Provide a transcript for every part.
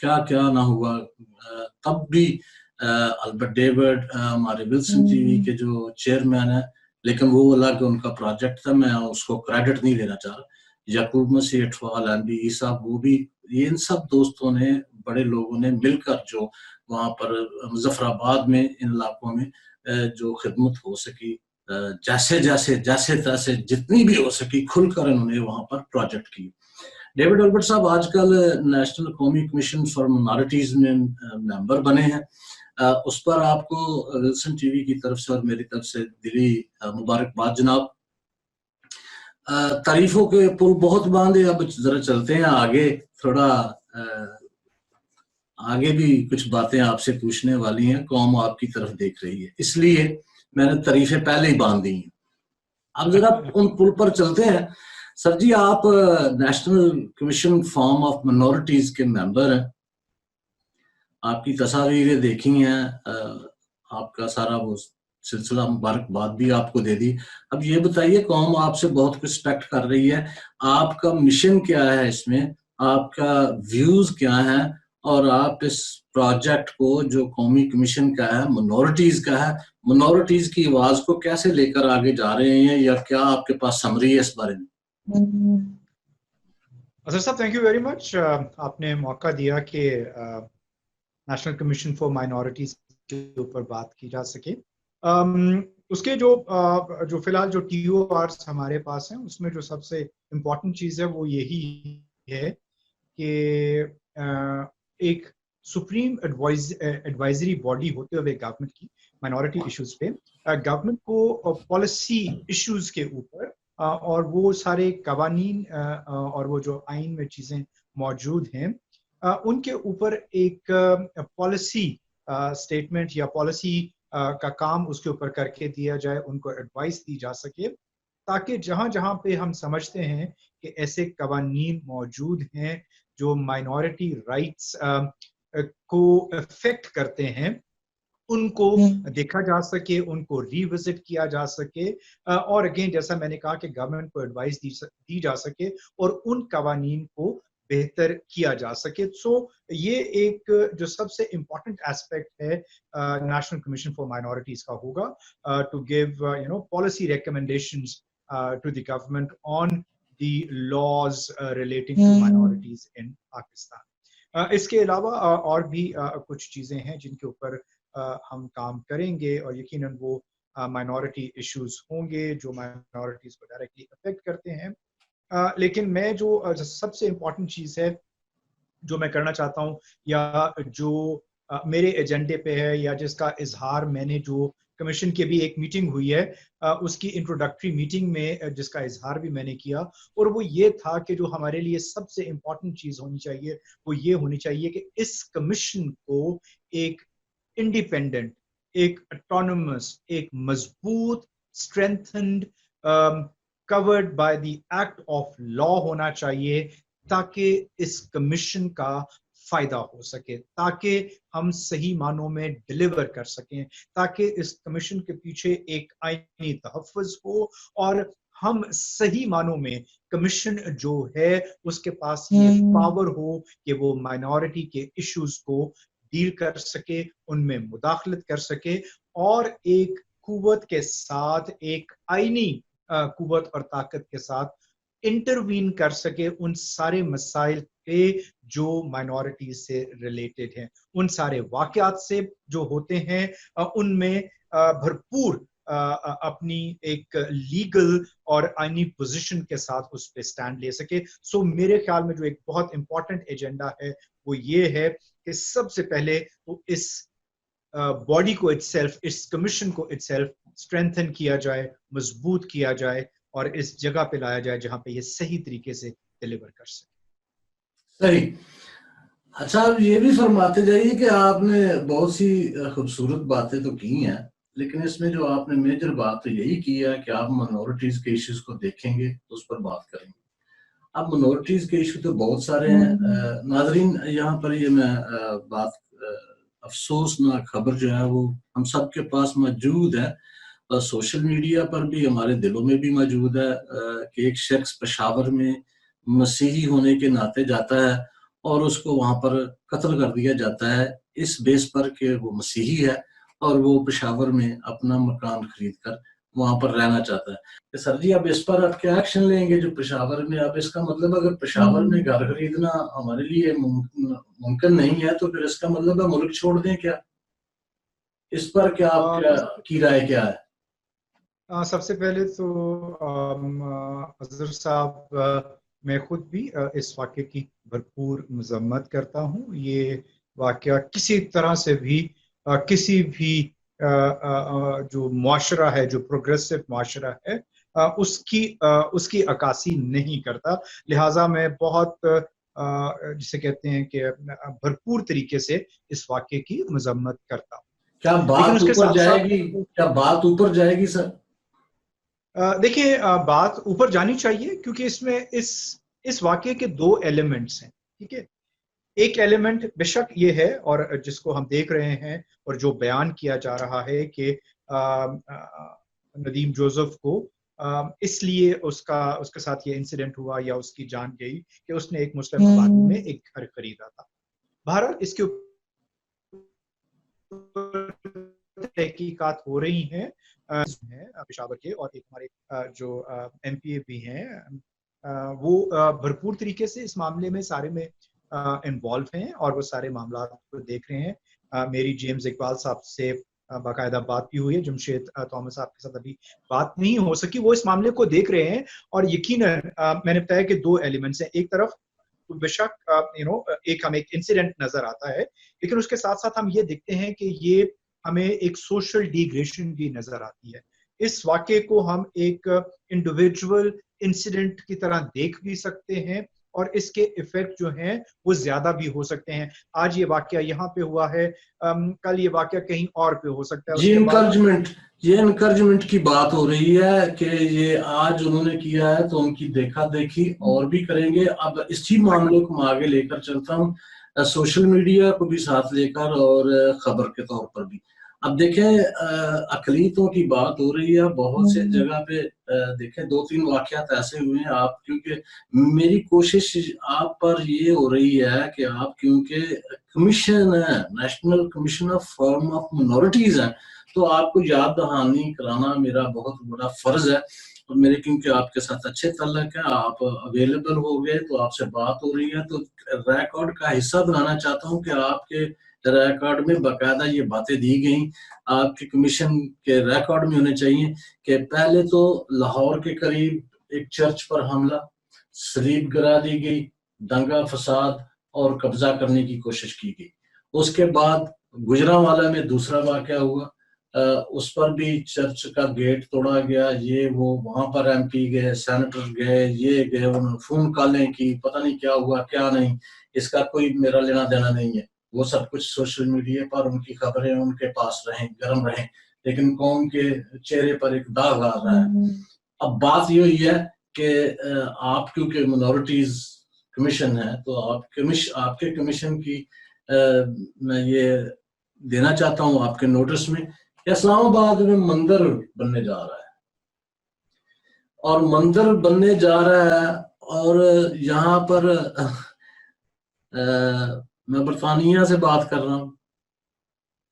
کیا کیا نہ ہوا. تب بھی البرٹ ڈیوڈ ہمارے ولسن ٹی وی کے جو چیئرمین ہیں, لیکن وہ الگ ان کا پروجیکٹ تھا, میں اس کو کریڈٹ نہیں لینا چاہ رہا. یعقوب مسیح اٹھوال, ایم بی عیسیٰ, وہ بھی, ان سب دوستوں نے, بڑے لوگوں نے مل کر جو وہاں پر مظفر آباد میں ان علاقوں میں جو خدمت ہو سکی, جیسے تیسے جتنی بھی ہو سکی کھل کر انہوں نے وہاں پر پروجیکٹ کی. ڈیوڈ البرٹ صاحب آج کل نیشنل قومی کمیشن فار مائنارٹیز میں ممبر بنے ہیں. اس پر آپ کو ولسن ٹی وی کی طرف سے اور میری طرف سے دلی مبارکباد جناب. تعریفوں کے پل بہت باندھے, اب ذرا چلتے ہیں آگے, تھوڑا آگے بھی کچھ باتیں آپ سے پوچھنے والی ہیں, قوم آپ کی طرف دیکھ رہی ہے, اس لیے میں نے تعریفیں پہلے ہی باندھ دی ہیں. اب ذرا ان پل پر چلتے ہیں. سر جی, آپ national commission form of minorities کے ممبر ہیں, آپ کی تصاویریں دیکھی ہیں, آپ کا سارا وہ سلسلہ مبارکباد بھی آپ کو دے دی. اب یہ بتائیے, قوم آپ سے بہت کچھ ایکسپیکٹ کر رہی ہے, آپ کا مشن کیا ہے اس میں, آپ کا ویوز کیا ہے, اور آپ اس پروجیکٹ کو جو قومی کمیشن کا ہے, منورٹیز کا ہے, منورٹیز کی آواز کو کیسے لے کر آگے جا رہے ہیں, یا کیا آپ کے پاس سمری ہے اس بارے میں؟ اظہر صاحب تھینک یو ویری مچ, آپ نے موقع دیا کہ نیشنل کمیشن فار مائنورٹیز کے اوپر بات کی جا سکے. اس کے جو فی الحال جو ٹی او آرز ہمارے پاس ہیں, اس میں جو سب سے امپورٹنٹ چیز ہے وہ یہی ہے کہ ایک سپریم ایڈوائزری باڈی ہوتے ہوئے گورنمنٹ کی مائنورٹی ایشوز پہ, گورنمنٹ کو پالیسی ایشوز کے اوپر اور وہ سارے قوانین اور وہ جو آئین میں چیزیں موجود ہیں ان کے اوپر ایک پالیسی اسٹیٹمنٹ یا پالیسی کا کام اس کے اوپر کر کے دیا جائے, ان کو ایڈوائس دی جا سکے, تاکہ جہاں جہاں پہ ہم سمجھتے ہیں کہ ایسے قوانین موجود ہیں جو مائنورٹی رائٹس کو افیکٹ کرتے ہیں, ان کو دیکھا جا سکے, ان کو ری وزٹ کیا جا سکے, اور اگین جیسا میں نے کہا کہ گورنمنٹ کو ایڈوائس دی جا سکے اور ان قوانین کو بہتر کیا جا سکے. سو یہ ایک جو سب سے امپورٹنٹ ایسپیکٹ ہے نیشنل کمیشن فار مائنورٹیز کا ہوگا, to give policy recommendations to the government on the laws relating to minorities in Pakistan. اس کے علاوہ اور بھی کچھ چیزیں ہیں جن کے اوپر ہم کام کریں گے, اور یقیناً وہ مائنورٹی ایشوز ہوں گے جو مائنورٹیز کو ڈائریکٹلی افیکٹ کرتے ہیں. لیکن میں جو سب سے امپورٹنٹ چیز ہے جو میں کرنا چاہتا ہوں, یا جو میرے ایجنڈے پہ ہے, یا جس کا اظہار میں نے جو کمیشن کی بھی ایک میٹنگ ہوئی ہے, اس کی انٹروڈکٹری میٹنگ میں جس کا اظہار بھی میں نے کیا, اور وہ یہ تھا کہ جو ہمارے لیے سب سے امپورٹنٹ چیز ہونی چاہیے وہ یہ ہونی چاہیے کہ اس کمیشن کو ایک انڈیپینڈنٹ, ایک اٹانومس, ایک مضبوط, strengthened, covered by the act of law ہونا چاہیے, تاکہ اس کمیشن کا فائدہ ہو سکے, تاکہ ہم صحیح معنوں میں ڈلیور کر سکیں, تاکہ اس کمیشن کے پیچھے ایک آئینی تحفظ ہو, اور ہم صحیح معنوں میں کمیشن جو ہے اس کے پاس یہ پاور ہو کہ وہ مائنورٹی کے ایشوز کو ڈیل کر سکے, ان میں مداخلت کر سکے, اور ایک قوت کے ساتھ, ایک آئینی قوت اور طاقت کے ساتھ انٹروین کر سکے ان سارے مسائل پہ جو مائنورٹیز سے ریلیٹڈ ہیں, ان سارے واقعات سے جو ہوتے ہیں ان میں بھرپور اپنی ایک لیگل اور آئینی پوزیشن کے ساتھ اس پہ سٹینڈ لے سکے. سو میرے خیال میں جو ایک بہت امپورٹنٹ ایجنڈا ہے وہ یہ ہے کہ سب سے پہلے وہ اس باڈی کو اٹسیلف, اس کمیشن کو اٹسیلف اسٹرینتھن کیا جائے, مضبوط کیا جائے, اور اس جگہ پہ لایا جائے جہاں پہ یہ صحیح طریقے سے ڈیلیور کر سکے. صحیح. اچھا, آپ یہ بھی فرماتے جائیے کہ آپ نے بہت سی خوبصورت باتیں تو کی ہیں, لیکن اس میں جو آپ نے میجر بات تو یہی کی ہے کہ آپ منورٹیز کے ایشوز کو دیکھیں گے تو اس پر بات کریں گے. اب منورٹیز کے ایشو تو بہت سارے ہیں. ناظرین, یہاں پر یہ میں بات افسوسناک خبر جو ہے وہ ہم سب کے پاس موجود ہے, اور سوشل میڈیا پر بھی ہمارے دلوں میں بھی موجود ہے, کہ ایک شخص پشاور میں مسیحی ہونے کے ناطے جاتا ہے اور اس کو وہاں پر قتل کر دیا جاتا ہے اس بیس پر کہ وہ مسیحی ہے اور وہ پشاور میں اپنا مکان خرید کر وہاں پر رہنا چاہتا ہے. کہ سر جی اب اس پر آپ کیا ایکشن لیں گے جو پشاور میں؟ اب اس کا مطلب اگر پشاور میں گھر خریدنا ہمارے لیے ممکن نہیں ہے تو پھر اس کا مطلب ہے ملک چھوڑ دیں کیا؟ اس پر کیا آپ کی رائے کیا ہے؟ سب سے پہلے تو اظہر صاحب میں خود بھی اس واقعے کی بھرپور مذمت کرتا ہوں. یہ واقعہ کسی طرح سے بھی کسی بھی جو معاشرہ ہے، جو پروگریسو معاشرہ ہے، اس کی عکاسی نہیں کرتا. لہٰذا میں بہت جسے کہتے ہیں کہ بھرپور طریقے سے اس واقعے کی مذمت کرتا ہوں. کیا بات اوپر جائے گی؟ کیا بات اوپر جائے گی سر؟ دیکھیں، بات اوپر جانی چاہیے کیونکہ اس میں اس واقعے کے دو ایلیمنٹس ہیں. ٹھیک ہے، ایک ایلیمنٹ بے شک یہ ہے اور جس کو ہم دیکھ رہے ہیں اور جو بیان کیا جا رہا ہے کہ ندیم جوزف کو اس لیے اس کے ساتھ یہ انسیڈنٹ ہوا یا اس کی جان گئی کہ اس نے ایک مسلم آبادی میں ایک گھر خریدا تھا. بہرحال اس کے تحقیقات ہو رہی ہیں پشاور کے، اور ایک ہمارے جو ایم پی اے بھی ہیں وہ بھرپور طریقے سے اس معاملے میں سارے میں انوالو ہیں اور وہ سارے معاملات کو دیکھ رہے ہیں. میری جیمز اقبال صاحب سے باقاعدہ بات بھی ہوئی ہے، جمشید تومس صاحب کے ساتھ ابھی بات نہیں ہو سکی. وہ اس معاملے کو دیکھ رہے ہیں اور یقیناً میں نے بتایا کہ دو ایلیمنٹس ہیں. ایک طرف بے شک ایک انسیڈنٹ نظر آتا ہے، لیکن اس کے ساتھ ساتھ ہم یہ دیکھتے ہیں کہ یہ ہمیں ایک سوشل ڈیگریڈیشن بھی نظر آتی ہے. اس واقعے کو ہم ایک انڈیویجول انسیڈنٹ کی طرح دیکھ بھی سکتے ہیں اور اس کے ایفیکٹ جو ہیں وہ زیادہ بھی ہو سکتے ہیں. آج یہ واقعہ یہاں پہ ہوا ہے، کل یہ واقعہ کہیں اور پہ ہو سکتا ہے. یہ انکرجمنٹ کی بات ہو رہی ہے کہ یہ آج انہوں نے کیا ہے تو ان کی دیکھا دیکھی اور بھی کریں گے. اب اسی معاملے کو میں آگے لے کر چلتا ہوں، سوشل میڈیا کو بھی ساتھ لے کر اور خبر کے طور پر بھی. اب دیکھیں اقلیتوں کی بات ہو رہی ہے بہت سے جگہ پہ. دیکھیں 2-3 واقعات ایسے ہوئے ہیں. آپ کیونکہ میری کوشش آپ پر یہ ہو رہی ہے کہ آپ کیونکہ کمیشن ہے، national commission of form of minorities ہیں، تو آپ کو یاد دہانی کرانا میرا بہت بڑا فرض ہے. اور میرے کیونکہ آپ کے ساتھ اچھے تعلق ہے، آپ اویلیبل ہو گئے تو آپ سے بات ہو رہی ہے تو ریکارڈ کا حصہ بنانا چاہتا ہوں کہ آپ کے ریکارڈ میں باقاعدہ یہ باتیں دی گئیں، آپ کے کمیشن کے ریکارڈ میں ہونے چاہیے کہ پہلے تو لاہور کے قریب ایک چرچ پر حملہ، سلیب گرا دی گئی، دنگا فساد اور قبضہ کرنے کی کوشش کی گئی. اس کے بعد گجرانوالہ میں دوسرا واقعہ ہوا، اس پر بھی چرچ کا گیٹ توڑا گیا. یہ وہ وہاں پر ایم پی گئے، سینیٹر گئے، یہ گئے، انہوں نے فون کالیں کی، پتہ نہیں کیا ہوا کیا نہیں. اس کا کوئی میرا لینا دینا نہیں ہے. وہ سب کچھ سوشل میڈیا پر ان کی خبریں ان کے پاس رہیں، گرم رہیں، لیکن قوم کے چہرے پر ایک داغ آ رہا ہے. اب بات یہ ہوئی ہے کہ آپ کیونکہ منورٹیز کمیشن ہے تو آپ کے کمیشن کی میں یہ دینا چاہتا ہوں آپ کے نوٹس میں کہ اسلام آباد میں مندر بننے جا رہا ہے، اور مندر بننے جا رہا ہے اور یہاں پر میں برطانیہ سے بات کر رہا ہوں،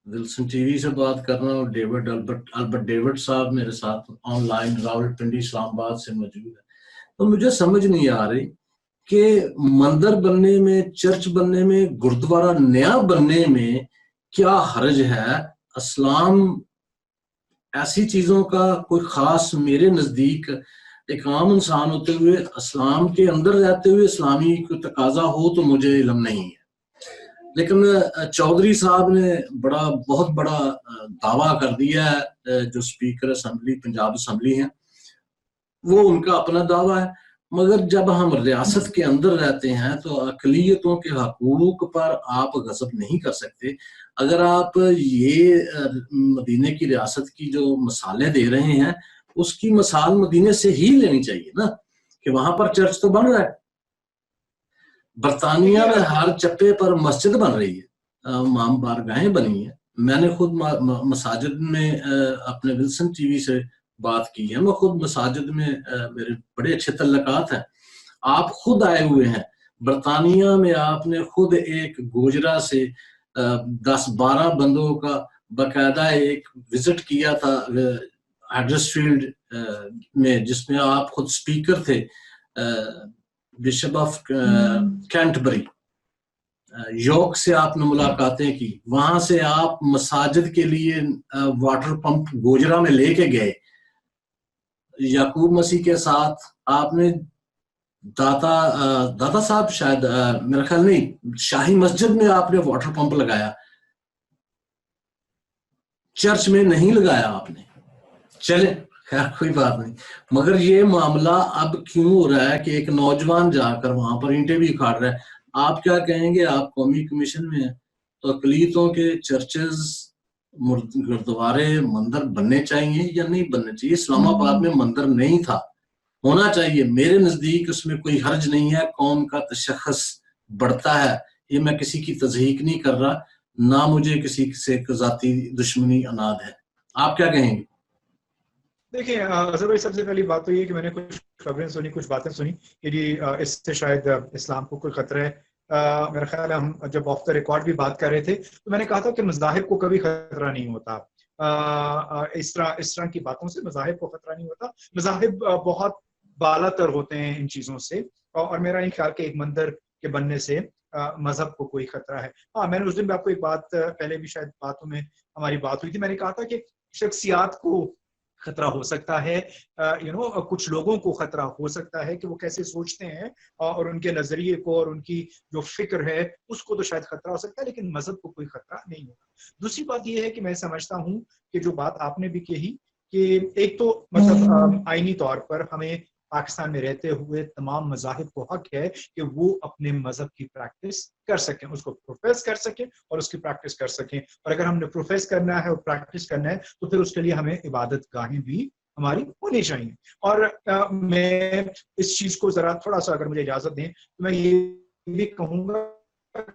ولسن ٹی وی سے بات کر رہا ہوں، البرٹ ڈیوڈ صاحب میرے ساتھ آن لائن راولپنڈی اسلام آباد سے موجود ہے. تو مجھے سمجھ نہیں آ رہی کہ مندر بننے میں، چرچ بننے میں، گردوارہ نیا بننے میں کیا حرج ہے. اسلام ایسی چیزوں کا کوئی خاص میرے نزدیک ایک عام انسان ہوتے ہوئے، اسلام کے اندر رہتے ہوئے اسلامی کوئی تقاضا ہو تو مجھے علم نہیں ہے. لیکن چودھری صاحب نے بہت بڑا دعویٰ کر دیا ہے، جو اسپیکر اسمبلی پنجاب اسمبلی ہیں، وہ ان کا اپنا دعویٰ ہے. مگر جب ہم ریاست کے اندر رہتے ہیں تو اقلیتوں کے حقوق پر آپ غضب نہیں کر سکتے. اگر آپ یہ مدینے کی ریاست کی جو مثالیں دے رہے ہیں اس کی مثال مدینے سے ہی لینی چاہیے نا، کہ وہاں پر چرچ تو بن رہا ہے. برطانیہ میں ہر چپے پر مسجد بن رہی ہے، امام بارگاہیں بنی ہیں. میں نے خود مساجد میں اپنے ولسن ٹی وی سے بات کی ہے، میں خود مساجد میں میرے بڑے اچھے تعلقات ہیں. آپ خود آئے ہوئے ہیں برطانیہ میں آپ نے خود ایک گوجرا سے 10-12 بندوں کا باقاعدہ ایک وزٹ کیا تھا ہڈرسفیلڈ میں، جس میں آپ خود اسپیکر تھے، بشپ آف کینٹبری، یارک سے آپ نے ملاقاتیں کی، وہاں سے آپ مساجد کے لیے واٹر پمپ گوجرا میں لے کے گئے، یعقوب مسیح کے ساتھ آپ نے داتا صاحب، شاید میرا خیال نہیں، شاہی مسجد میں آپ نے واٹر پمپ لگایا، چرچ میں نہیں لگایا آپ نے، چلے خیر کوئی بات نہیں، مگر یہ معاملہ اب کیوں ہو رہا ہے کہ ایک نوجوان جا کر وہاں پر اینٹیں بھی اکھاڑ رہا ہے؟ آپ کیا کہیں گے؟ آپ قومی کمیشن میں ہیں تو اقلیتوں کے چرچز، گردوارے، مندر بننے چاہیے یا نہیں بننے چاہیے؟ اسلام آباد میں مندر نہیں تھا، ہونا چاہیے، میرے نزدیک اس میں کوئی حرج نہیں ہے، قوم کا تشخص بڑھتا ہے، یہ میں کسی کی تضحیق نہیں کر رہا، نہ مجھے کسی سے ذاتی دشمنی اناد ہے۔ آپ کیا کہیں گے؟ دیکھیں اظہر بھائی، سب سے پہلی بات تو یہ کہ میں نے کچھ خبریں سنی، کچھ باتیں سنی کہ جی اس سے شاید اسلام کو کوئی خطرہ ہے۔ میرا خیال ہے ہم جب آف دا ریکارڈ بھی بات کر رہے تھے تو میں نے کہا تھا کہ مذاہب کو کبھی خطرہ نہیں ہوتا، اس طرح کی باتوں سے مذاہب کو خطرہ نہیں ہوتا، مذاہب بہت بالا تر ہوتے ہیں ان چیزوں سے، اور میرا نہیں خیال کہ ایک مندر کے بننے سے مذہب کو کوئی خطرہ ہے۔ ہاں، میں نے اس دن بھی آپ کو ایک بات، پہلے بھی شاید باتوں میں ہماری بات ہوئی تھی، میں نے کہا تھا کہ شخصیات کو خطرہ ہو سکتا ہے، کچھ لوگوں کو خطرہ ہو سکتا ہے کہ وہ کیسے سوچتے ہیں اور ان کے نظریے کو اور ان کی جو فکر ہے اس کو تو شاید خطرہ ہو سکتا ہے، لیکن مذہب کو کوئی خطرہ نہیں ہوگا۔ دوسری بات یہ ہے کہ میں سمجھتا ہوں کہ جو بات آپ نے بھی کہی کہ ایک تو مطلب آئینی طور پر ہمیں پاکستان میں رہتے ہوئے تمام مذاہب کو حق ہے کہ وہ اپنے مذہب کی پریکٹس کر سکیں، اس کو پروفیس کر سکیں اور اس کی پریکٹس کر سکیں، اور اگر ہم نے پروفیس کرنا ہے اور پریکٹس کرنا ہے تو پھر اس کے لیے ہمیں عبادت گاہیں بھی ہماری ہونی چاہیے۔ اور میں اس چیز کو ذرا تھوڑا سا اگر مجھے اجازت دیں تو میں یہ بھی کہوں گا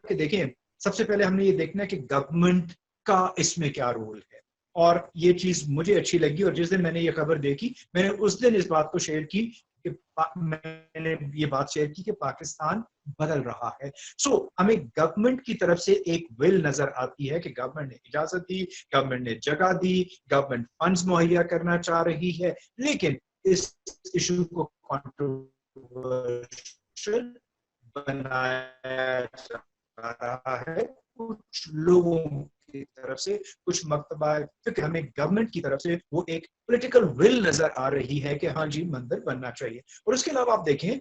کہ دیکھیں، سب سے پہلے ہم نے یہ دیکھنا ہے کہ گورنمنٹ کا اس میں کیا رول ہے، اور یہ چیز مجھے اچھی لگی، اور جس دن میں نے یہ خبر دیکھی میں نے اس دن اس بات کو شیئر کی کہ میں نے یہ بات شیئر کی کہ پاکستان بدل رہا ہے۔ ہمیں گورنمنٹ کی طرف سے ایک ول نظر آتی ہے کہ گورنمنٹ نے اجازت دی، گورنمنٹ نے جگہ دی، گورنمنٹ فنڈز مہیا کرنا چاہ رہی ہے، لیکن اس ایشو کو کنٹروورشل بنایا جا رہا ہے کچھ لوگوں کی طرف سے، کچھ مکتبہ فکر ہمیں گورنمنٹ کی طرف سے وہ ایک پولیٹیکل ول نظر آ رہی ہے کہ ہاں جی مندر بننا چاہیے۔ اور اس کے علاوہ آپ دیکھیں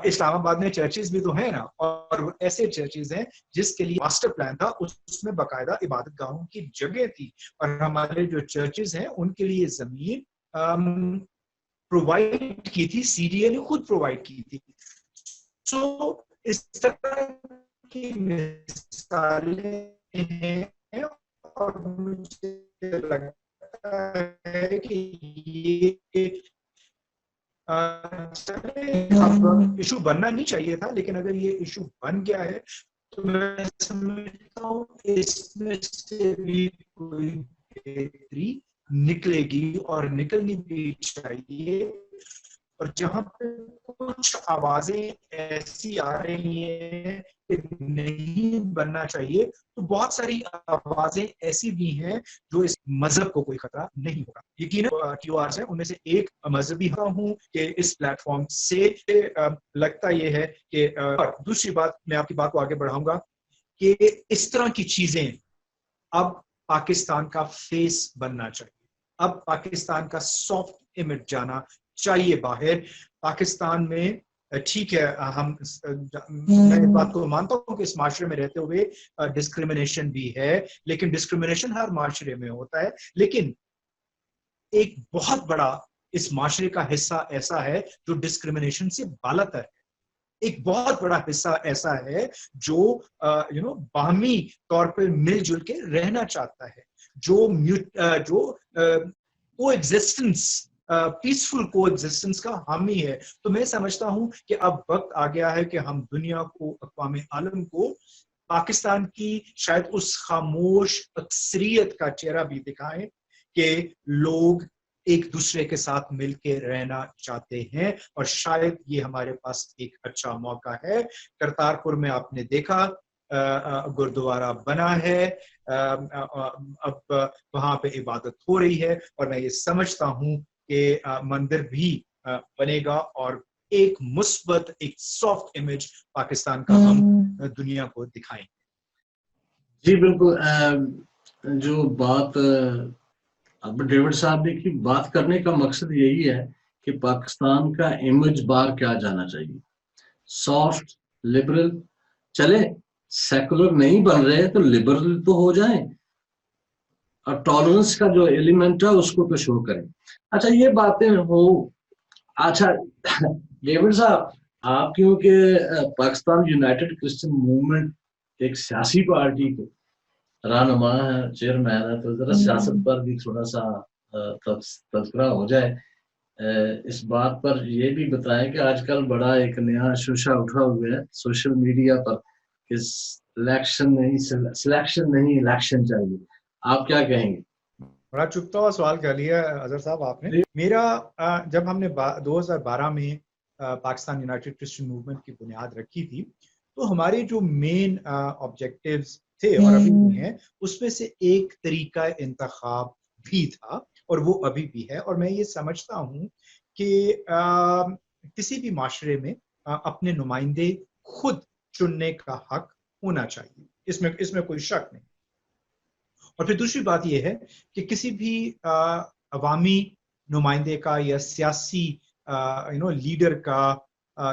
اسلام آباد میں چرچز بھی تو ہیں نا، اور وہ ایسے چرچز ہیں جس کے لیے ماسٹر پلان تھا، اس میں باقاعدہ عبادت گاہوں کی جگہ تھی، اور ہمارے جو چرچز ہیں ان کے لیے زمین پرووائڈ کی تھی، CDA نے خود پرووائڈ کی تھی۔ اس طرح کی مثالیں ہیں، اور مجھے لگتا ہے کہ یہ ایشو بننا نہیں چاہیے تھا، لیکن اگر یہ ایشو بن گیا ہے تو میں سمجھتا ہوں اس میں سے بھی کوئی بہتری نکلے گی اور نکلنی بھی چاہیے۔ اور جہاں پہ کچھ آوازیں ایسی آ رہی ہیں کہ نہیں بننا چاہیے، تو بہت ساری آوازیں ایسی بھی ہیں جو اس مذہب کو کوئی خطرہ نہیں ہوگا۔ یقیناً QRs ہیں، ان میں سے ایک مذہبی ہوں کہ اس پلیٹ فارم سے لگتا یہ ہے کہ دوسری بات میں آپ کی بات کو آگے بڑھاؤں گا کہ اس طرح کی چیزیں اب پاکستان کا فیس بننا چاہیے، اب پاکستان کا سافٹ امیج جانا چاہیے باہر۔ پاکستان میں ٹھیک ہے، میں اس بات کو مانتا ہوں کہ اس معاشرے میں رہتے ہوئے ڈسکریمنیشن بھی ہے، لیکن ڈسکریمنیشن ہر معاشرے میں ہوتا ہے، لیکن ایک بہت بڑا اس معاشرے کا حصہ ایسا ہے جو ڈسکریمنیشن سے بالاتر ہے، ایک بہت بڑا حصہ ایسا ہے جو باہمی طور پر مل جل کے رہنا چاہتا ہے، جو کو ایگزسٹنس، پیسفل کو ایگزسٹنس کا حامی ہے۔ تو میں سمجھتا ہوں کہ اب وقت آ گیا ہے کہ ہم دنیا کو، اقوام عالم کو پاکستان کی شاید اس خاموش اکثریت کا چہرہ بھی دکھائیں کہ لوگ ایک دوسرے کے ساتھ مل کے رہنا چاہتے ہیں، اور شاید یہ ہمارے پاس ایک اچھا موقع ہے۔ کرتارپور میں آپ نے دیکھا گردوارہ بنا ہے، اب وہاں پہ عبادت ہو رہی ہے، اور میں یہ سمجھتا ہوں کہ مندر بھی بنے گا، اور ایک مثبت، ایک سافٹ امیج پاکستان کا ہم دنیا کو دکھائیں گے۔ جی بالکل، جو بات اب ڈیوڈ صاحب نے کی، بات کرنے کا مقصد یہی ہے کہ پاکستان کا امیج بار کیا جانا چاہیے، سافٹ، لبرل، چلے سیکولر نہیں بن رہے تو لبرل تو ہو جائیں، اور ٹالرنس کا جو ایلیمنٹ ہے اس کو تو شو کریں۔ اچھا یہ باتیں ہو، اچھا ڈیوڈ صاحب آپ کیونکہ پاکستان یونائٹڈ کرسچن موومنٹ ایک سیاسی پارٹی کے رہنما ہے، چیئرمین ہے، تو ذرا سیاست پر بھی تھوڑا سا تذکرہ ہو جائے۔ اس بات پر یہ بھی بتائیں کہ آج کل بڑا ایک نیا شوشہ اٹھا ہوا ہے سوشل میڈیا پر کہ سلیکشن نہیں الیکشن چاہیے، آپ کیا کہیں گے؟ بڑا چپتا ہوا سوال کر لیا اظہر صاحب آپ نے۔ میرا جب ہم نے 2012 میں پاکستان یونائٹڈ کرسچن موومنٹ کی بنیاد رکھی تھی، تو ہمارے جو مین آبجیکٹیوز تھے اور ابھی بھی ہیں، اس میں سے ایک طریقہ انتخاب بھی تھا، اور وہ ابھی بھی ہے۔ اور میں یہ سمجھتا ہوں کہ کسی بھی معاشرے میں اپنے نمائندے خود چننے کا حق ہونا چاہیے، اس میں کوئی شک نہیں۔ اور پھر دوسری بات یہ ہے کہ کسی بھی عوامی نمائندے کا یا سیاسی لیڈر کا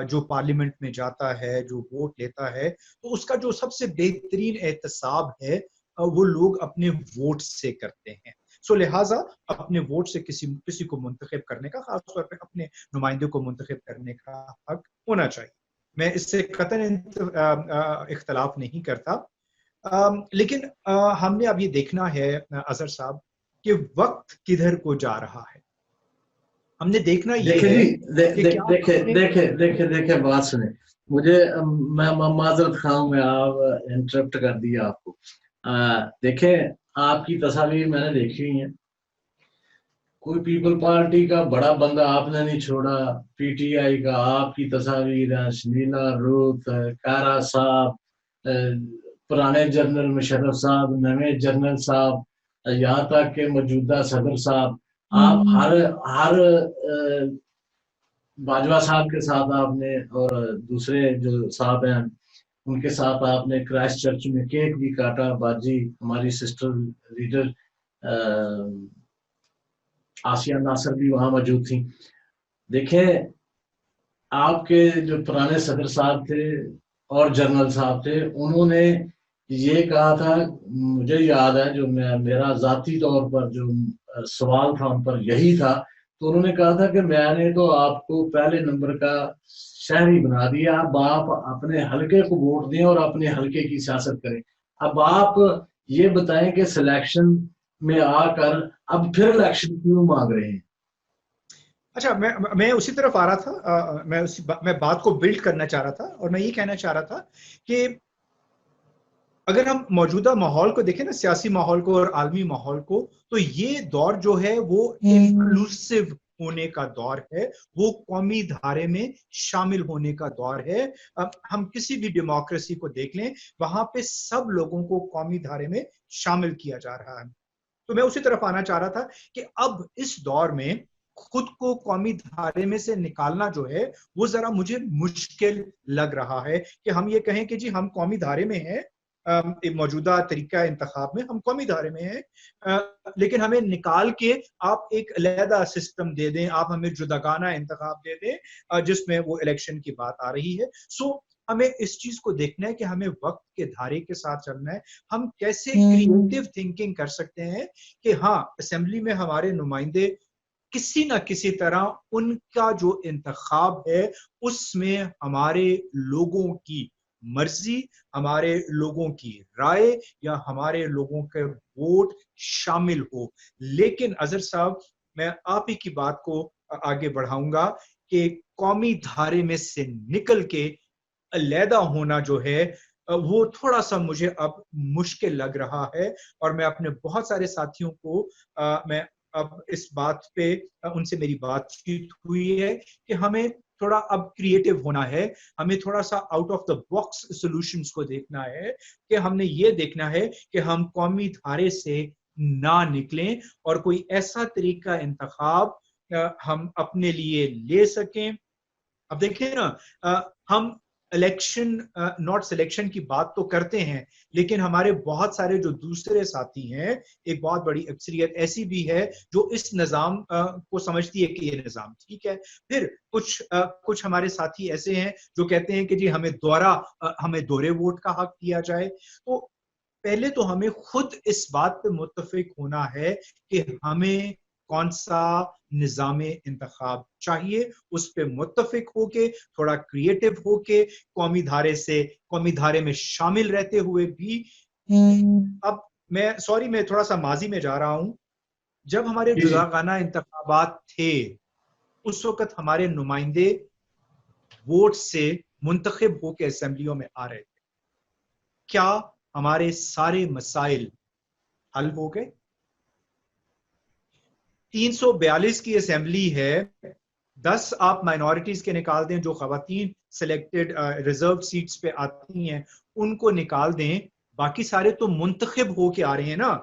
جو پارلیمنٹ میں جاتا ہے، جو ووٹ لیتا ہے، تو اس کا جو سب سے بہترین احتساب ہے وہ لوگ اپنے ووٹ سے کرتے ہیں۔ سو لہٰذا اپنے ووٹ سے کسی کو منتخب کرنے کا، خاص طور پہ اپنے نمائندے کو منتخب کرنے کا حق ہونا چاہیے۔ میں اس سے قطعاً اختلاف نہیں کرتا، لیکن ہم نے اب یہ دیکھنا ہے اظہر صاحب کہ وقت کدھر کو جا رہا ہے۔ ہم نے دیکھنا یہ ہے، دیکھیں بات سنیں، مجھے میں معذرت خواہ ہوں، میں آپ انٹرپٹ کر دیا آپ کو۔ دیکھیں آپ کی تصاویر میں نے دیکھی ہیں، کوئی پیپل پارٹی کا بڑا بندہ آپ نے نہیں چھوڑا، پی ٹی آئی کا آپ کی تصاویر ہیں، شمیلا روت، کارا صاحب، پرانے جنرل مشرف صاحب، نئے جنرل صاحب، یہاں تک کہ موجودہ صدر صاحب، آپ ہر باجوہ صاحب کے ساتھ آپ نے، اور دوسرے جو صاحب ہیں ان کے ساتھ آپ نے کرائسٹ چرچ میں کیک بھی کاٹا، باجی ہماری سسٹر لیڈر آسیہ ناصر بھی وہاں موجود تھیں۔ دیکھیں آپ کے جو پرانے صدر صاحب تھے اور جنرل صاحب تھے، انہوں نے یہ کہا تھا، مجھے یاد ہے، جو میرا ذاتی طور پر جو سوال تھا ان پر یہی تھا، تو انہوں نے کہا تھا کہ میں نے تو آپ کو پہلے نمبر کا شہری بنا دیا، اب آپ اپنے حلقے کو ووٹ دیں اور اپنے حلقے کی سیاست کریں۔ اب آپ یہ بتائیں کہ سلیکشن میں آ کر اب پھر الیکشن کیوں مانگ رہے ہیں؟ اچھا، میں اسی طرف آ رہا تھا، میں بات کو بلڈ کرنا چاہ رہا تھا، اور میں یہ کہنا چاہ رہا تھا کہ اگر ہم موجودہ ماحول کو دیکھیں نا، سیاسی ماحول کو اور عالمی ماحول کو، تو یہ دور جو ہے وہ انکلوسیو ہونے کا دور ہے، وہ قومی دھارے میں شامل ہونے کا دور ہے۔ ہم کسی بھی ڈیموکریسی کو دیکھ لیں، وہاں پہ سب لوگوں کو قومی دھارے میں شامل کیا جا رہا ہے۔ تو میں اسی طرف آنا چاہ رہا تھا کہ اب اس دور میں خود کو قومی دھارے میں سے نکالنا جو ہے وہ ذرا مجھے مشکل لگ رہا ہے، کہ ہم یہ کہیں کہ جی ہم قومی دھارے میں ہیں، موجودہ طریقہ انتخاب میں ہم قومی دھارے میں ہیں، لیکن ہمیں نکال کے آپ ایک علیحدہ سسٹم دے دیں، آپ ہمیں جداگانہ انتخاب دے دیں جس میں وہ الیکشن کی بات آ رہی ہے۔ سو ہمیں اس چیز کو دیکھنا ہے کہ ہمیں وقت کے دھارے کے ساتھ چلنا ہے۔ ہم کیسے کریٹیو تھنکنگ کر سکتے ہیں کہ ہاں اسمبلی میں ہمارے نمائندے کسی نہ کسی طرح ان کا جو انتخاب ہے اس میں ہمارے لوگوں کی مرضی، ہمارے لوگوں کی رائے یا ہمارے لوگوں کے ووٹ شامل ہو۔ لیکن اظہر صاحب، میں آپ ہی کی بات کو آگے بڑھاؤں گا کہ قومی دھارے میں سے نکل کے علیحدہ ہونا جو ہے وہ تھوڑا سا مجھے اب مشکل لگ رہا ہے، اور میں اپنے بہت سارے ساتھیوں کو میں اب اس بات پہ ان سے میری بات چیت ہوئی ہے کہ ہمیں تھوڑا اب کریٹو ہونا ہے, ہمیں تھوڑا سا out of the box solutions کو دیکھنا ہے, کہ ہم نے یہ دیکھنا ہے کہ ہم قومی دھارے سے نہ نکلیں اور کوئی ایسا طریقہ انتخاب ہم اپنے لیے لے سکیں. اب دیکھیں نا, ہم الیکشن ناٹ سلیکشن کی بات تو کرتے ہیں, لیکن ہمارے بہت سارے جو دوسرے ساتھی ہیں, ایک بہت بڑی اکثریت ایسی بھی ہے جو اس نظام کو سمجھتی ہے کہ یہ نظام ٹھیک ہے. پھر کچھ ہمارے ساتھی ایسے ہیں جو کہتے ہیں کہ جی ہمیں دورے ووٹ کا حق دیا جائے. تو پہلے تو ہمیں خود اس بات پہ متفق ہونا ہے کہ ہمیں کون سا نظام انتخاب چاہیے, اس پہ متفق ہو کے, تھوڑا کریٹو ہو کے, قومی دھارے میں شامل رہتے ہوئے بھی. اب میں تھوڑا سا ماضی میں جا رہا ہوں. جب ہمارے جداگانہ انتخابات تھے اس وقت ہمارے نمائندے ووٹ سے منتخب ہو کے اسمبلیوں میں آ رہے تھے. کیا ہمارے سارے مسائل حل ہو گئے؟ 342 کی اسمبلی ہے, 10 آپ مائنورٹیز کے نکال دیں, جو خواتین سلیکٹڈ ریزرو سیٹس پہ آتی ہیں ان کو نکال دیں, باقی سارے تو منتخب ہو کے آ رہے ہیں نا.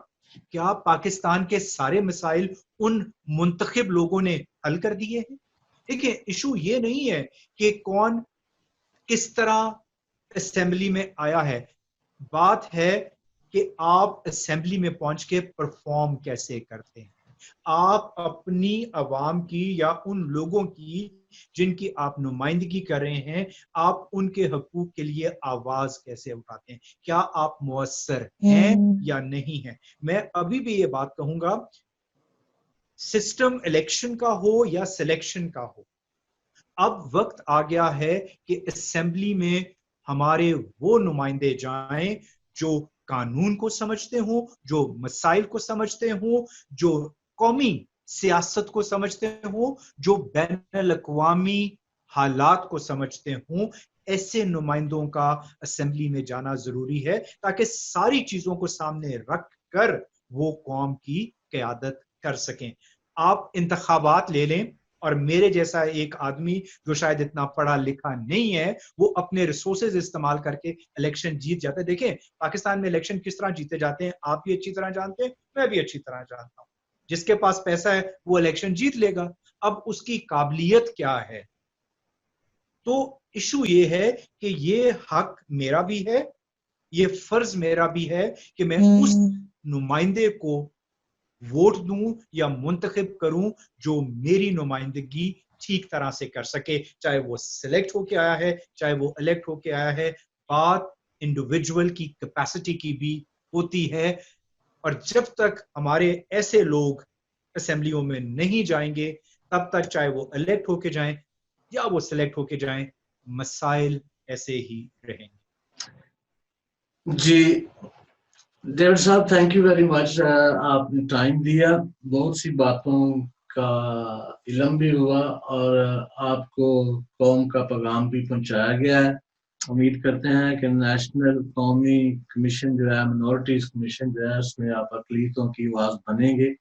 کیا پاکستان کے سارے مسائل ان منتخب لوگوں نے حل کر دیے ہیں؟ دیکھیں, ایشو یہ نہیں ہے کہ کون کس طرح اسمبلی میں آیا ہے, بات ہے کہ آپ اسمبلی میں پہنچ کے پرفارم کیسے کرتے ہیں. آپ اپنی عوام کی یا ان لوگوں کی جن کی آپ نمائندگی کر رہے ہیں, آپ ان کے حقوق کے لیے آواز کیسے اٹھاتے ہیں, کیا آپ مؤثر ہیں یا نہیں ہیں. میں ابھی بھی یہ بات کہوں گا, سسٹم الیکشن کا ہو یا سلیکشن کا ہو, اب وقت آ گیا ہے کہ اسمبلی میں ہمارے وہ نمائندے جائیں جو قانون کو سمجھتے ہوں, جو مسائل کو سمجھتے ہوں, جو قومی سیاست کو سمجھتے ہوں, جو بین الاقوامی حالات کو سمجھتے ہوں. ایسے نمائندوں کا اسمبلی میں جانا ضروری ہے تاکہ ساری چیزوں کو سامنے رکھ کر وہ قوم کی قیادت کر سکیں. آپ انتخابات لے لیں اور میرے جیسا ایک آدمی جو شاید اتنا پڑھا لکھا نہیں ہے, وہ اپنے ریسورسز استعمال کر کے الیکشن جیت جاتا ہے. دیکھیں پاکستان میں الیکشن کس طرح جیتے جاتے ہیں آپ بھی اچھی طرح جانتے ہیں, میں بھی اچھی طرح جانتا ہوں. جس کے پاس پیسہ ہے وہ الیکشن جیت لے گا. اب اس کی قابلیت کیا ہے؟ تو ایشو یہ ہے کہ یہ حق میرا بھی ہے, یہ فرض میرا بھی ہے کہ میں اس نمائندے کو ووٹ دوں یا منتخب کروں جو میری نمائندگی ٹھیک طرح سے کر سکے, چاہے وہ سلیکٹ ہو کے آیا ہے چاہے وہ الیکٹ ہو کے آیا ہے. بات انڈیویجول کی کیپیسٹی کی بھی ہوتی ہے, اور جب تک ہمارے ایسے لوگ اسمبلیوں میں نہیں جائیں گے تب تک چاہے وہ الیکٹ ہو کے جائیں یا وہ سلیکٹ ہو کے جائیں, مسائل ایسے ہی رہیں گے. جی ڈیوڈ صاحب, تھینک یو ویری مچ. آپ نے ٹائم دیا, بہت سی باتوں کا علم بھی ہوا اور آپ کو قوم کا پیغام بھی پہنچایا گیا ہے. امید کرتے ہیں کہ نیشنل قومی کمیشن جو ہے, منورٹیز کمیشن جو ہے, اس میں آپ اقلیتوں کی آواز بنیں گے.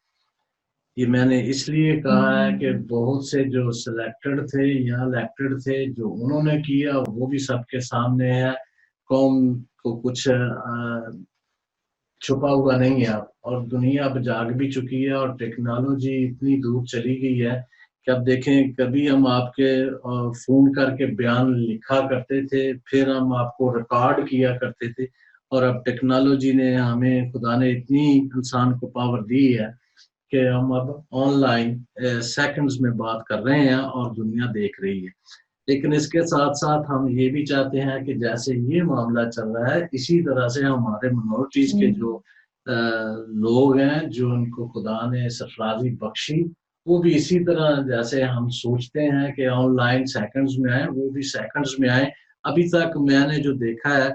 یہ میں نے اس لیے کہا ہے کہ بہت سے جو سلیکٹڈ تھے یا الیکٹڈ تھے, جو انہوں نے کیا وہ بھی سب کے سامنے ہے. قوم کو کچھ چھپا ہوا نہیں ہے, اور دنیا اب جاگ بھی چکی ہے اور ٹیکنالوجی اتنی دور چلی گئی ہے کہ اب دیکھیں, کبھی ہم آپ کے فون کر کے بیان لکھا کرتے تھے, پھر ہم آپ کو ریکارڈ کیا کرتے تھے, اور اب ٹیکنالوجی نے ہمیں, خدا نے اتنی انسان کو پاور دی ہے کہ ہم اب آن لائن سیکنڈز میں بات کر رہے ہیں اور دنیا دیکھ رہی ہے. لیکن اس کے ساتھ ساتھ ہم یہ بھی چاہتے ہیں کہ جیسے یہ معاملہ چل رہا ہے اسی طرح سے ہمارے منورٹیز کے جو لوگ ہیں, جو ان کو خدا نے سرفرازی بخشی, وہ بھی اسی طرح جیسے ہم سوچتے ہیں کہ آن لائن سیکنڈز میں آئیں, وہ بھی سیکنڈز میں آئیں. ابھی تک میں نے جو دیکھا ہے,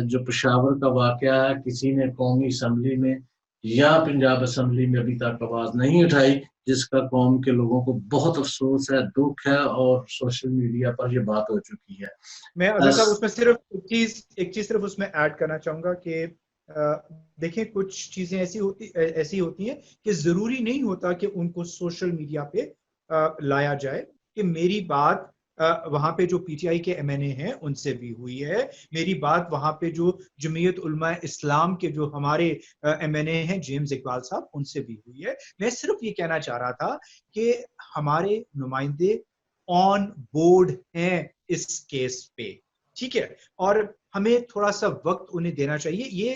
جو پشاور کا واقعہ ہے, کسی نے قومی اسمبلی میں یا پنجاب اسمبلی میں ابھی تک آواز نہیں اٹھائی, جس کا قوم کے لوگوں کو بہت افسوس ہے, دکھ ہے, اور سوشل میڈیا پر یہ بات ہو چکی ہے. میں اظہر صاحب اس میں صرف ایک چیز صرف اس میں ایڈ کرنا چاہوں گا کہ دیکھیں کچھ چیزیں ایسی ہوتی ہیں کہ ضروری نہیں ہوتا کہ ان کو سوشل میڈیا پہ لایا جائے. کہ میری بات وہاں پہ جو پی ٹی آئی کے ایم این اے ہیں ان سے بھی ہوئی ہے, میری بات وہاں پہ جو جمعیت علماء اسلام کے جو ہمارے ایم این اے ہیں جیمز اقبال صاحب ان سے بھی ہوئی ہے. میں صرف یہ کہنا چاہ رہا تھا کہ ہمارے نمائندے آن بورڈ ہیں اس کیس پہ, ٹھیک ہے, اور ہمیں تھوڑا سا وقت انہیں دینا چاہیے. یہ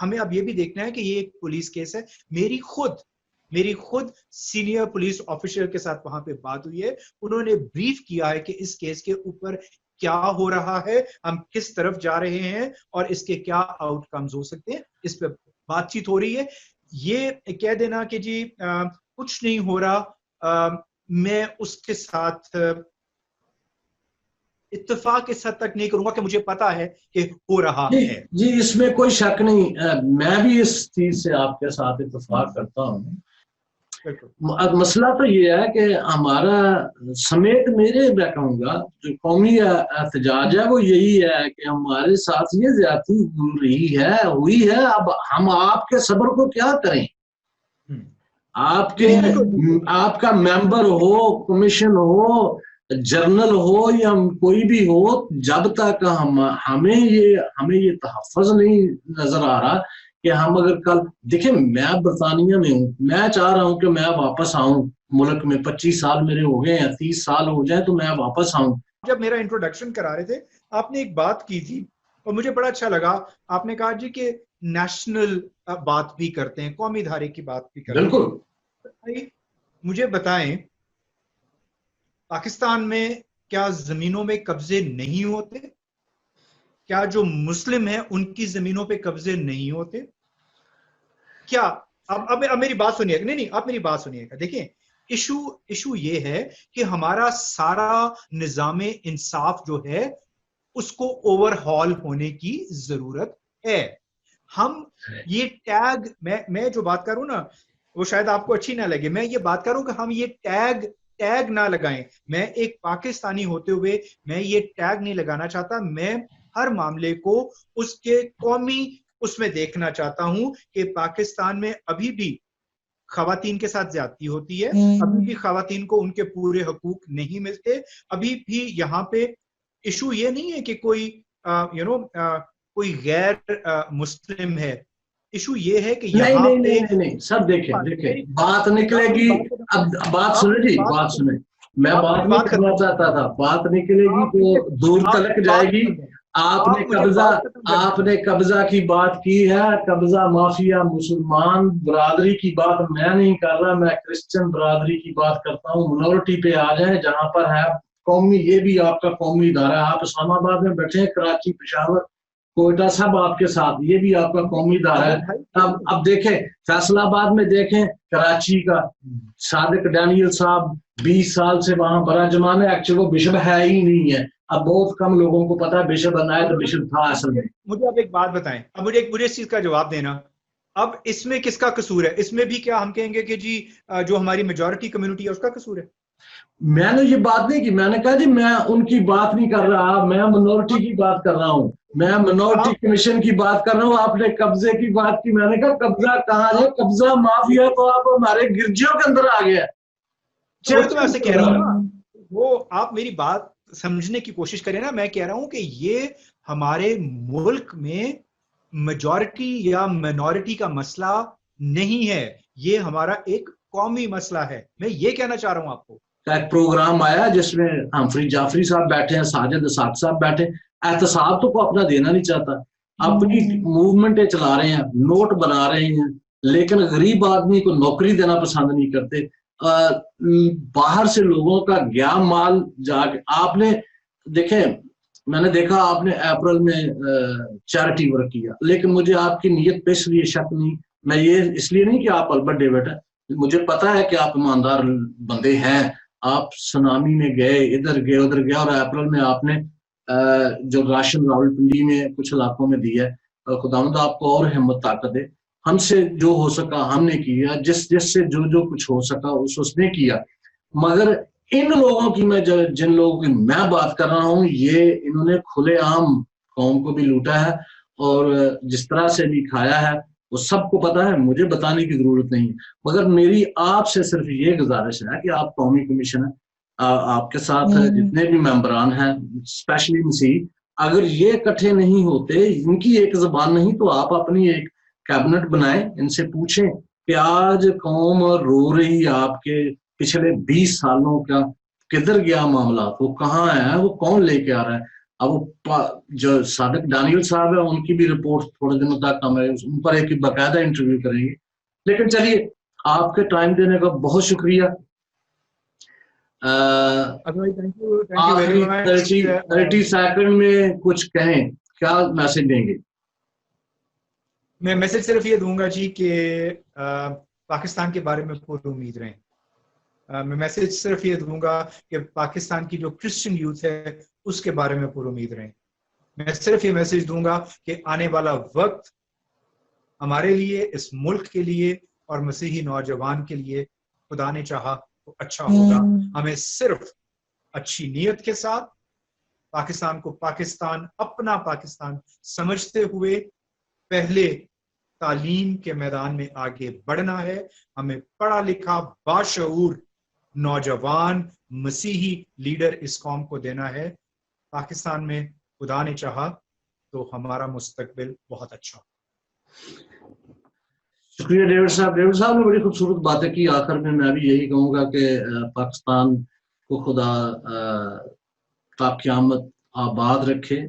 ہمیں اب یہ بھی دیکھنا ہے کہ یہ ایک پولیس کیس ہے. میری خود سینئر پولیس آفیسر کے ساتھ وہاں پہ بات ہوئی ہے, انہوں نے بریف کیا ہے کہ اس کیس کے اوپر کیا ہو رہا ہے, ہم کس طرف جا رہے ہیں اور اس کے کیا آؤٹ کمز ہو سکتے ہیں, اس پہ بات چیت ہو رہی ہے. یہ کہہ دینا کہ جی کچھ نہیں ہو رہا, میں اس کے ساتھ اتفاق اس حد تک نہیں کروں گا کہ مجھے پتا ہے کہ ہو رہا ہے. جی اس میں کوئی شک نہیں, میں بھی اس چیز سے آپ کے ساتھ اتفاق کرتا ہوں. مسئلہ تو یہ ہے کہ ہمارا سمیت میرے میں کہوں گا جو قومی احتجاج ہے وہ یہی ہے کہ ہمارے ساتھ یہ زیادتی ہوئی ہے. اب ہم آپ کے صبر کو کیا کریں, آپ کا ممبر ہو, کمیشن ہو, جرنل ہو یا کوئی بھی ہو, جب تک ہمیں یہ تحفظ نہیں نظر آ رہا کہ ہم اگر کل دیکھیں, میں برطانیہ میں ہوں, میں چاہ رہا ہوں کہ میں واپس آؤں ملک میں, 25 سال میرے ہو گئے ہیں, 30 سال ہو جائیں تو میں واپس آؤں. جب میرا انٹروڈکشن کرا رہے تھے آپ نے ایک بات کی تھی اور مجھے بڑا اچھا لگا, آپ نے کہا جی کہ نیشنل بات بھی کرتے ہیں, قومی دھارے کی بات بھی کرتے ہیں. بالکل. مجھے بتائیں پاکستان میں کیا زمینوں میں قبضے نہیں ہوتے؟ کیا جو مسلم ہیں ان کی زمینوں پہ قبضے نہیں ہوتے کیا؟ اب میری بات سنیے گا, نہیں آپ میری بات سنیے گا. دیکھیں ایشو یہ ہے کہ ہمارا سارا نظام انصاف جو ہے اس کو اوور ہال ہونے کی ضرورت ہے. ہم یہ ٹیگ, میں جو بات کروں نا وہ شاید آپ کو اچھی نہ لگے, میں یہ بات کروں کہ ہم یہ ٹیگ نہ لگائیں. میں ایک پاکستانی ہوتے ہوئے میں یہ ٹیگ نہیں لگانا چاہتا. میں ہر معاملے کو اس کے قومی اس میں دیکھنا چاہتا ہوں کہ پاکستان میں ابھی بھی خواتین کے ساتھ زیادتی ہوتی ہے, ابھی بھی خواتین کو ان کے پورے حقوق نہیں ملتے, ابھی بھی یہاں پہ ایشو یہ نہیں ہے کہ کوئی کوئی غیر مسلم ہے. ایشو یہ ہے کہ یہاں پہ نہیں سب دیکھیں بات نکلے گی. اب بات سنیں جی, بات سنیں, میں بات نہیں کرنا چاہتا تھا, بات نکلے گی تو دور تلک جائے گی. آپ نے قبضہ کی بات کی ہے, قبضہ مافیا مسلمان برادری کی بات میں نہیں کر رہا, میں کرسچن برادری کی بات کرتا ہوں. منورٹی پہ آ جائیں جہاں پر ہے قومی, یہ بھی آپ کا قومی ادارہ ہے. آپ اسلام آباد میں بیٹھے ہیں, کراچی, پشاور, کوئٹہ سب آپ کے ساتھ, یہ بھی آپ کا قومی ادارہ ہے. اب دیکھیں فیصل آباد میں دیکھیں, کراچی کا صادق ڈینیل صاحب 20 سال سے وہاں برا جمان ہے, ایکچولی وہ بشپ ہے ہی نہیں ہے. اب بہت کم لوگوں کو پتا ہے بشپ بنایا تو بشپ تھا اصل میں. مجھے آپ ایک بات بتائیں, اب مجھے اس چیز کا جواب دینا, اب اس میں کس کا قصور ہے؟ اس میں بھی کیا ہم کہیں گے کہ جی جو ہماری میجورٹی کمیونٹی ہے اس کا قصور ہے؟ میں نے یہ بات نہیں کی, میں نے کہا جی میں ان کی بات نہیں کر رہا, میں منورٹی کی بات کر رہا ہوں, میں منورٹی کمیشن کی بات کر رہا ہوں. آپ نے قبضے کی بات کی, میں نے کہا قبضہ کہاں ہے؟ قبضہ مافیا تو آپ ہمارے گرجیوں کے اندر آ گیا. وہی تو میں آپ سے کہہ رہا ہوں نا, وہ آپ میری بات سمجھنے کی کوشش کریں نا. میں کہہ رہا ہوں کہ یہ ہمارے ملک میں میجورٹی یا مینورٹی کا مسئلہ نہیں ہے, یہ ہمارا ایک قومی مسئلہ ہے. میں یہ کہنا چاہ رہا ہوں آپ کو. ایک پروگرام آیا جس میں ہمفری جعفری صاحب بیٹھے ہیں, ساجد اسحاق صاحب بیٹھے. احتساب تو کو اپنا دینا نہیں چاہتا, اپنی موومنٹیں چلا رہے ہیں, نوٹ بنا رہے ہیں, لیکن غریب آدمی کو نوکری دینا پسند نہیں کرتے. باہر سے لوگوں کا گیا مال جا کے آپ نے دیکھیں, میں نے دیکھا آپ نے اپریل میں چیریٹی ورک کیا, لیکن مجھے آپ کی نیت پہ اس لیے شک نہیں. میں یہ اس لیے نہیں کہ آپ البرٹ ڈیوڈ ہے, مجھے پتا ہے کہ آپ ایماندار بندے ہیں. آپ سنامی میں گئے, ادھر گئے ادھر گئے, اور اپریل میں آپ نے جو راشن راولپنڈی میں کچھ علاقوں میں دیا ہے, خداوند آپ کو اور ہمت طاقت دے. ہم سے جو ہو سکا ہم نے کیا, جس سے جو کچھ ہو سکا اس نے کیا. مگر ان لوگوں کی میں جن لوگوں کی میں بات کر رہا ہوں, یہ انہوں نے کھلے عام قوم کو بھی لوٹا ہے اور جس طرح سے بھی کھایا ہے وہ سب کو پتا ہے, مجھے بتانے کی ضرورت نہیں. مگر میری آپ سے صرف یہ گزارش ہے کہ آپ قومی کمیشن آپ کے ساتھ جتنے بھی ممبران ہیں اسپیشلی مسیح, اگر یہ اکٹھے نہیں ہوتے, ان کی ایک زبان نہیں, تو آپ اپنی ایک کیبنٹ بنائیں, ان سے پوچھیں کہ آج قوم رو رہی آپ کے پچھلے 20 سالوں کا کدھر گیا معاملات, وہ کہاں ہے, وہ کون لے کے آ رہا ہے. اب وہ جو صادق ڈانیل صاحب ہے ان کی بھی رپورٹ تھوڑے دنوں تک ہمیں ان پر ایک باقاعدہ انٹرویو کریں گے. لیکن چلیے, آپ کے ٹائم دینے کا بہت شکریہ. آخری 30 سیکنڈ میں کچھ کہیں, کیا میسج دیں گے؟ میں میسج صرف یہ دوں گا جی کہ پاکستان کے بارے میں پر امید رہیں. میں میسج صرف یہ دوں گا کہ پاکستان کی جو کرسچن یوتھ ہے اس کے بارے میں پر امید رہیں. میں صرف یہ میسج دوں گا کہ آنے والا وقت ہمارے لیے, اس ملک کے لیے اور مسیحی نوجوان کے لیے خدا نے چاہا تو اچھا ہوگا. ہمیں صرف اچھی نیت کے ساتھ پاکستان کو پاکستان, اپنا پاکستان سمجھتے ہوئے پہلے تعلیم کے میدان میں آگے بڑھنا ہے. ہمیں پڑھا لکھا باشعور نوجوان مسیحی لیڈر اس قوم کو دینا ہے. پاکستان میں خدا نے چاہا تو ہمارا مستقبل بہت اچھا. شکریہ ڈیوڈ صاحب. ڈیوڈ صاحب نے بڑی خوبصورت باتیں کی. آخر میں بھی یہی کہوں گا کہ پاکستان کو خدا تا قیامت آباد رکھے.